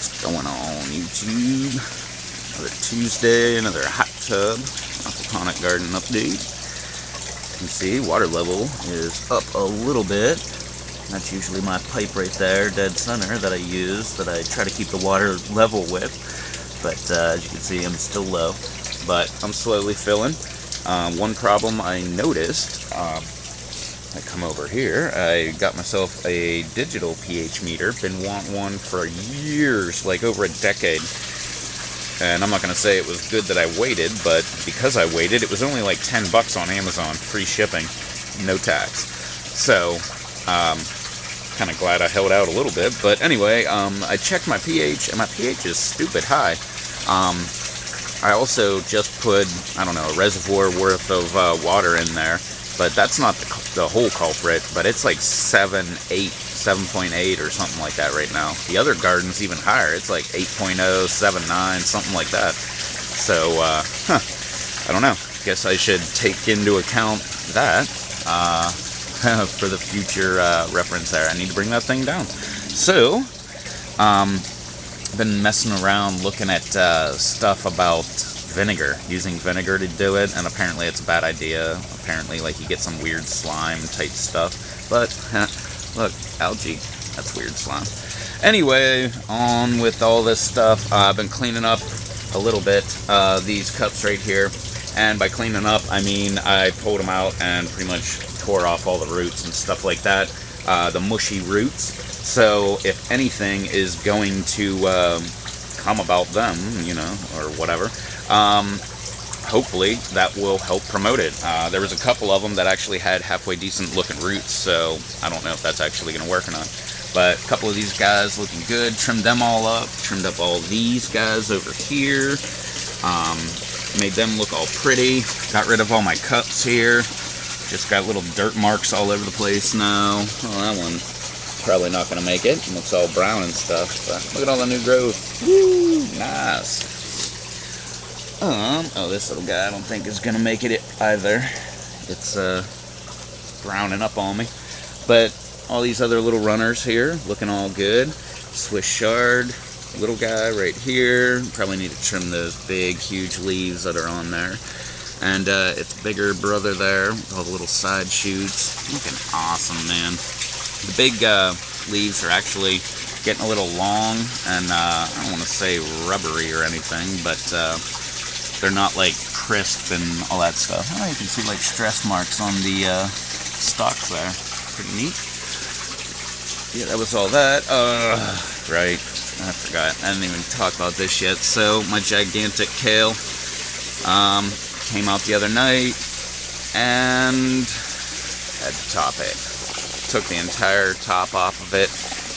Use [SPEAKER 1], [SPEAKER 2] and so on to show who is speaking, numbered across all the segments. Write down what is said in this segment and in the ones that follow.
[SPEAKER 1] What's going on, YouTube? Another Tuesday, another hot tub aquaponic garden update. You can see water level is up a little bit. That's usually my pipe right there, dead center, that I use, that I try to keep the water level with. But as you can see, I'm still low. But I'm slowly filling. One problem I noticed, I come over here, I got myself a digital pH meter. Been wanting one for years, like over a decade. And I'm not going to say it was good that I waited, but because I waited, it was only like 10 bucks on Amazon, free shipping, no tax. So, kind of glad I held out a little bit. But anyway, I checked my pH, and my pH is stupid high. I also just put, I don't know, a reservoir worth of water in there. But that's not the whole culprit, but it's like 7.8 or something like that right now. The other garden's even higher. It's like 8.0, 7.9, something like that. So, I don't know. Guess I should take into account that for the future reference there. I need to bring that thing down. So, been messing around looking at stuff about vinegar, using vinegar to do it, and apparently it's a bad idea. Apparently, like, you get some weird slime type stuff, but look, algae, that's weird slime. Anyway, on with all this stuff. I've been cleaning up a little bit, these cups right here, and by cleaning up, I mean I pulled them out and pretty much tore off all the roots and stuff like that, the mushy roots. So if anything is going to come about them, you know, or whatever, hopefully that will help promote it. There was a couple of them that actually had halfway decent looking roots, so I don't know if that's actually going to work or not. But a couple of these guys looking good. Trimmed them all up. Trimmed up all these guys over here. Made them look all pretty. Got rid of all my cups here. Just got little dirt marks all over the place now. Oh, that one probably not going to make it. It looks all brown and stuff, but look at all the new growth. Woo! Nice. Oh, this little guy I don't think is going to make it either. It's browning up on me. But all these other little runners here, looking all good. Swiss chard, little guy right here. Probably need to trim those big, huge leaves that are on there. And its bigger brother there, all the little side shoots. Looking awesome, man. The big leaves are actually getting a little long, and I don't want to say rubbery or anything, but they're not like crisp and all that stuff. Oh, you can see like stress marks on the stalks there. Pretty neat. Yeah, that was all that. Right. I forgot. I didn't even talk about this yet. So, my gigantic kale came out the other night and had to top it. Took the entire top off of it.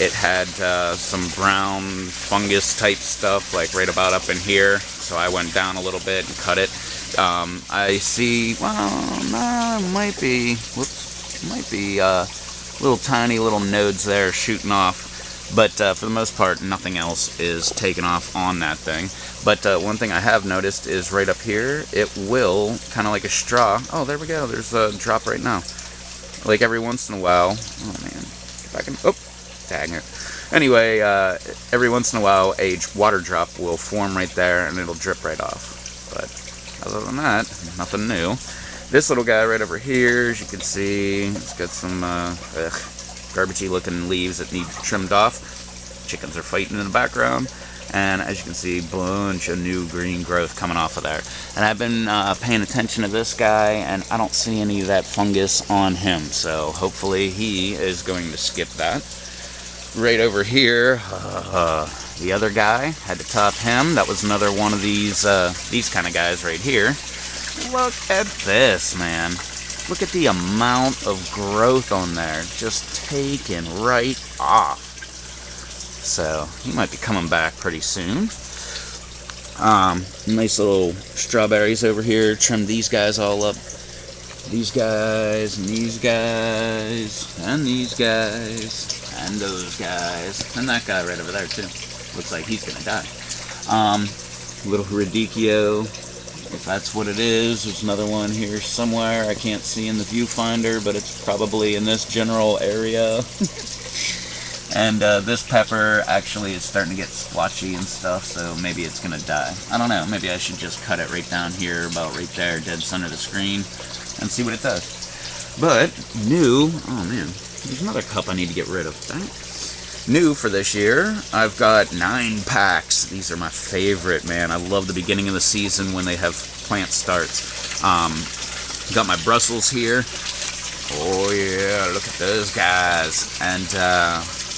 [SPEAKER 1] It had some brown fungus type stuff, like right about up in here. So I went down a little bit and cut it. I see, well, no, might be little tiny little nodes there shooting off. But for the most part, nothing else is taken off on that thing. But one thing I have noticed is right up here, it will, kind of like a straw. Oh, there we go. There's a drop right now. Like every once in a while. Oh, man. If I can, oh, dang it. Anyway, every once in a while, a water drop will form right there, and it'll drip right off. But other than that, nothing new. This little guy right over here, as you can see, it's got some garbagey looking leaves that need trimmed off. Chickens are fighting in the background. And as you can see, bunch of new green growth coming off of there. And I've been paying attention to this guy, and I don't see any of that fungus on him. So hopefully he is going to skip that. Right over here, the other guy, had to top him. That was another one of these kind of guys right here. Look at this, man. Look at the amount of growth on there. Just taken right off. So, he might be coming back pretty soon. Nice little strawberries over here. Trimmed these guys all up. These guys, and these guys, and these guys, and those guys. And that guy right over there, too. Looks like he's gonna die. Little radicchio. If that's what it is, there's another one here somewhere. I can't see in the viewfinder, but it's probably in this general area. And this pepper actually is starting to get splotchy and stuff, so maybe it's gonna die. I don't know, maybe I should just cut it right down here, about right there, dead center of the screen, and see what it does. But new, oh man, there's another cup I need to get rid of. Dang it. New for this year, I've got 9 packs. These are my favorite, man. I love the beginning of the season when they have plant starts. Got my Brussels here. Oh yeah, look at those guys. And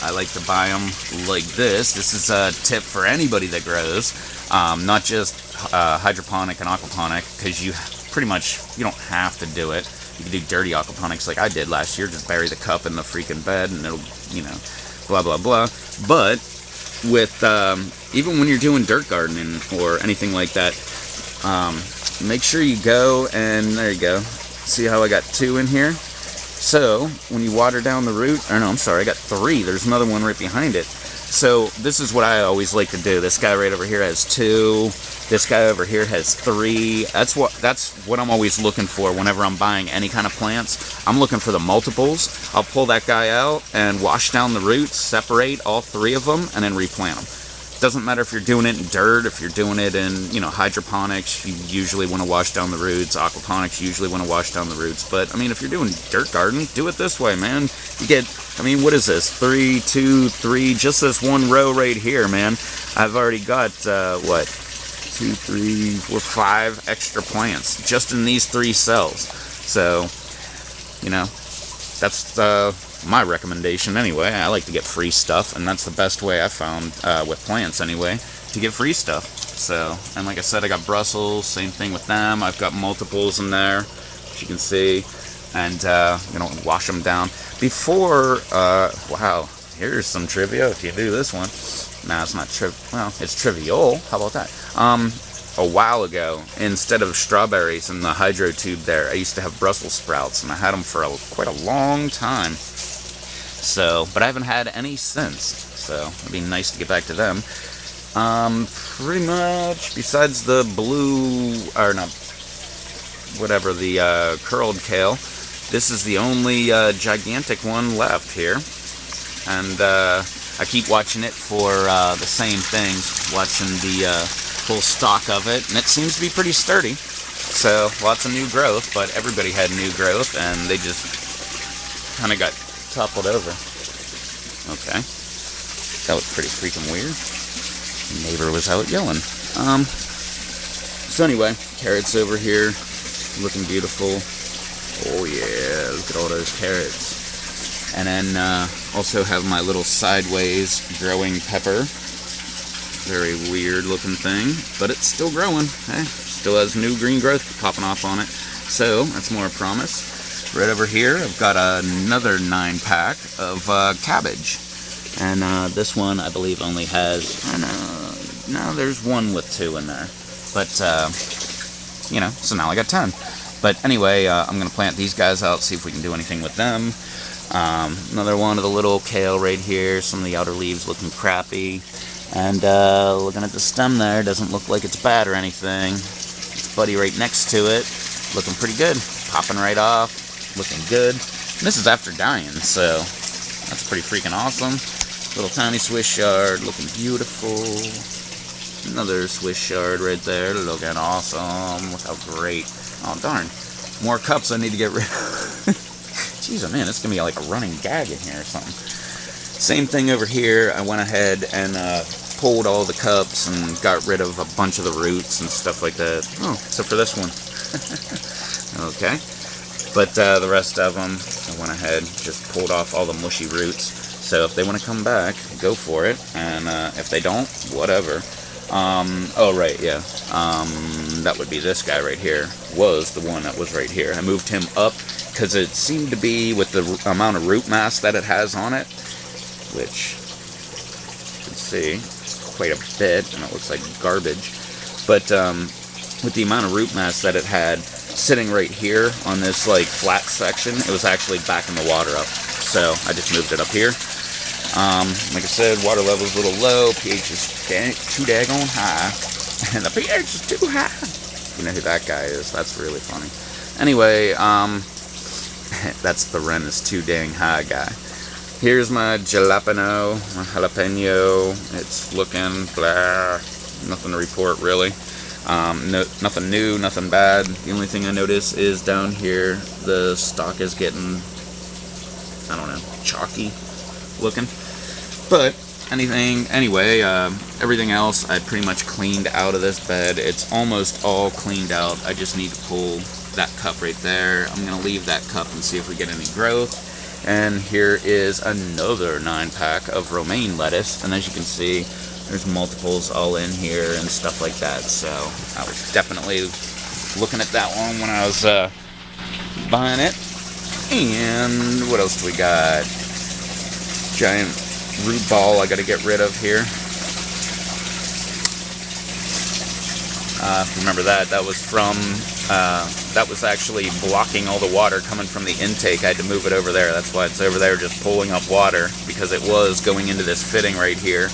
[SPEAKER 1] I like to buy them like this. This is a tip for anybody that grows, not just hydroponic and aquaponic, because you pretty much, you don't have to do it. You can do dirty aquaponics like I did last year, just bury the cup in the freaking bed and it'll, you know, blah blah blah. But with even when you're doing dirt gardening or anything like that, make sure you go and there you go. See how I got 2 in here? So when you water down the root, or no, I'm sorry, I got 3. There's another one right behind it. So this is what I always like to do. This guy right over here has 2. This guy over here has 3. That's what I'm always looking for whenever I'm buying any kind of plants. I'm looking for the multiples. I'll pull that guy out and wash down the roots, separate all 3 of them, and then replant them. Doesn't matter if you're doing it in dirt, if you're doing it in, you know, hydroponics, you usually want to wash down the roots. Aquaponics, you usually want to wash down the roots. But, I mean, if you're doing dirt garden, do it this way, man. You get, I mean, what is this? 3, 2, 3, just this one row right here, man. I've already got, what? 2, 3, 4, 5 extra plants just in these 3 cells. So, you know, that's my recommendation anyway. I like to get free stuff, and that's the best way I found with plants anyway, to get free stuff. So, and like I said, I got Brussels, same thing with them. I've got multiples in there, as you can see, and you know, wash them down before. Wow, here's some trivia. If you do this one, nah, it's not well, it's trivial. How about that? A while ago, instead of strawberries in the hydro tube there, I used to have Brussels sprouts, and I had them for quite a long time. So, but I haven't had any since, so it'd be nice to get back to them. Pretty much, besides the blue, or not, whatever, the curled kale, this is the only gigantic one left here. And I keep watching it for the same things, watching the full stock of it, and it seems to be pretty sturdy. So, lots of new growth, but everybody had new growth, and they just kind of got toppled over. Okay. That was pretty freaking weird. The neighbor was out yelling. So anyway, carrots over here, looking beautiful. Oh yeah, look at all those carrots. And then also have my little sideways growing pepper. Very weird looking thing, but it's still growing. Hey, still has new green growth popping off on it. So that's more a promise. Right over here, I've got another 9-pack of cabbage. And this one, I believe, only has, no, there's one with 2 in there. But, you know, so now I got 10. But anyway, I'm going to plant these guys out, see if we can do anything with them. Another one of the little kale right here. Some of the outer leaves looking crappy. And looking at the stem there, doesn't look like it's bad or anything. Its buddy right next to it, looking pretty good. Popping right off. Looking good. And this is after dying, so that's pretty freaking awesome. Little tiny Swiss chard, looking beautiful. Another Swiss chard right there, looking awesome. Look how great. Oh, darn. More cups I need to get rid of. Jeez, oh man, it's going to be like a running gag in here or something. Same thing over here. I went ahead and pulled all the cups and got rid of a bunch of the roots and stuff like that. Oh, except for this one. Okay. But the rest of them, I went ahead, just pulled off all the mushy roots. So if they want to come back, go for it. And if they don't, whatever. Oh, right, yeah. That would be this guy right here. Was the one that was right here. I moved him up because it seemed to be, with the amount of root mass that it has on it, which you can see, it's quite a bit, and it looks like garbage. But with the amount of root mass that it had, sitting right here on this like flat section, it was actually backing the water up. So I just moved it up here. Like I said, water level's a little low, pH is too daggone high, and the pH is too high. You know who that guy is? That's really funny. Anyway, that's the Ren is too dang high guy. Here's my jalapeno. It's looking blah. Nothing to report really. Nothing new, nothing bad. The only thing I notice is down here the stalk is getting, I don't know, chalky looking. But anyway, everything else I pretty much cleaned out of this bed. It's almost all cleaned out. I just need to pull that cup right there. I'm gonna leave that cup and see if we get any growth. And here is another 9-pack of romaine lettuce, and as you can see, there's multiples all in here and stuff like that. So I was definitely looking at that one when I was buying it. And what else do we got? Giant root ball I got to get rid of here. Remember that was from that was actually blocking all the water coming from the intake. I had to move it over there. That's why it's over there just pulling up water, because it was going into this fitting right here.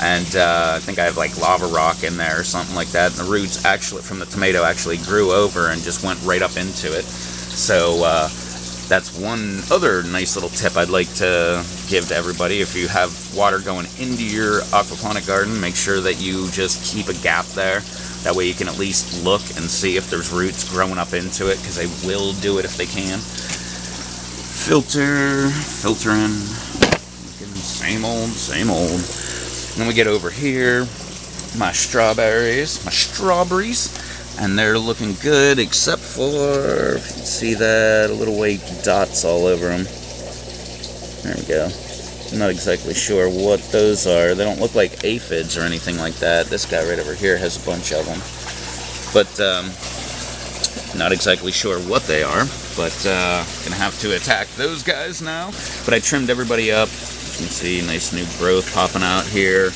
[SPEAKER 1] And I think I have like lava rock in there or something like that, and the roots actually from the tomato actually grew over and just went right up into it. So that's one other nice little tip I'd like to give to everybody. If you have water going into your aquaponic garden, make sure that you just keep a gap there. That way you can at least look and see if there's roots growing up into it, because they will do it if they can. Filtering, same old. Then we get over here, my strawberries, and they're looking good, except for, if you can see that, little white dots all over them. There we go. I'm not exactly sure what those are. They don't look like aphids or anything like that. This guy right over here has a bunch of them. But, not exactly sure what they are. But, gonna have to attack those guys now. But I trimmed everybody up. You can see nice new growth popping out here.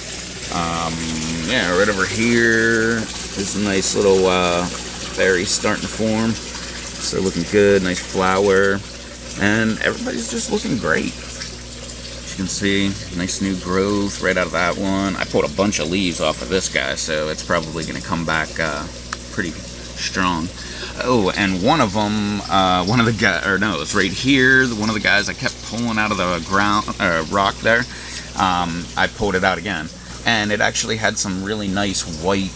[SPEAKER 1] Yeah, right over here is a nice little berry starting to form. So looking good, nice flower. And everybody's just looking great. You can see nice new growth right out of that one. I pulled a bunch of leaves off of this guy, so it's probably going to come back pretty strong. Oh, and one of them, it's right here. One of the guys I kept pulling out of the ground, rock there. I pulled it out again, and it actually had some really nice white,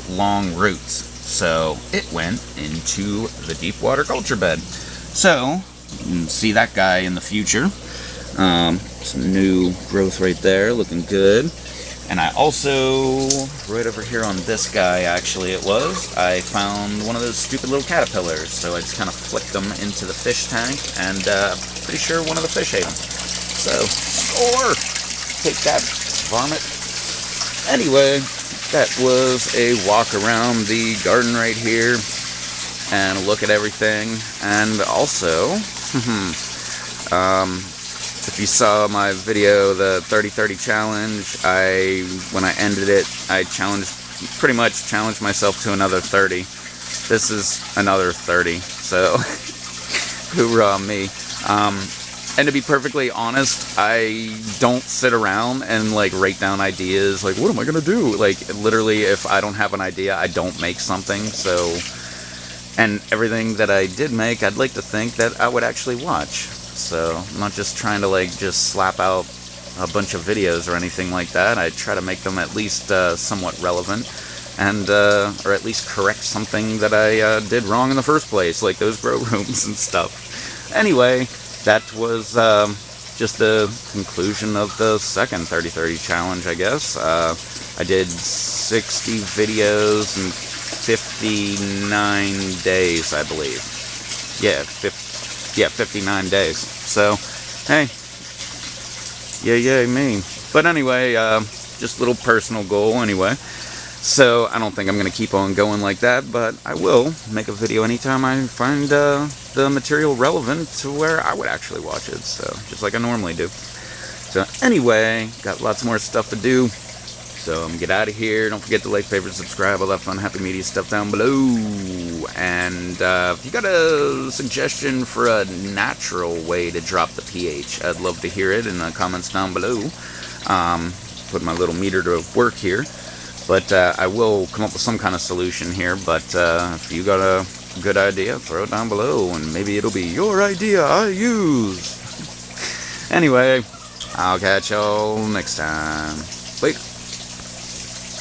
[SPEAKER 1] long roots. So it went into the deep water culture bed. So you can see that guy in the future. Some new growth right there, looking good. And I also, right over here on this guy, actually I found one of those stupid little caterpillars. So I just kind of flicked them into the fish tank, and pretty sure one of the fish ate them. So, score! Take that, varmint. Anyway, that was a walk around the garden right here, and a look at everything. And also, if you saw my video, the 30-30 challenge, when I ended it, I pretty much challenged myself to another 30. This is another 30, so hoorah me. And to be perfectly honest, I don't sit around and like write down ideas, like what am I gonna do? Like literally, if I don't have an idea, I don't make something. So, and everything that I did make, I'd like to think that I would actually watch. So I'm not just trying to like just slap out a bunch of videos or anything like that. I try to make them at least somewhat relevant, and or at least correct something that I did wrong in the first place, like those grow rooms and stuff. Anyway, that was just the conclusion of the second 30-30 challenge, I guess. I did 60 videos in 59 days, I believe. Yeah, 59 days. So, hey, yay me. But anyway, just a little personal goal anyway. So, I don't think I'm going to keep on going like that, but I will make a video anytime I find the material relevant to where I would actually watch it. So, just like I normally do. So, anyway, got lots more stuff to do. So, I'm going to get out of here. Don't forget to like, favorite, subscribe, all that fun, happy media stuff down below. And if you got a suggestion for a natural way to drop the pH, I'd love to hear it in the comments down below. Put my little meter to work here. But I will come up with some kind of solution here. But if you got a good idea, throw it down below, and maybe it'll be your idea I use. Anyway, I'll catch y'all next time. Later.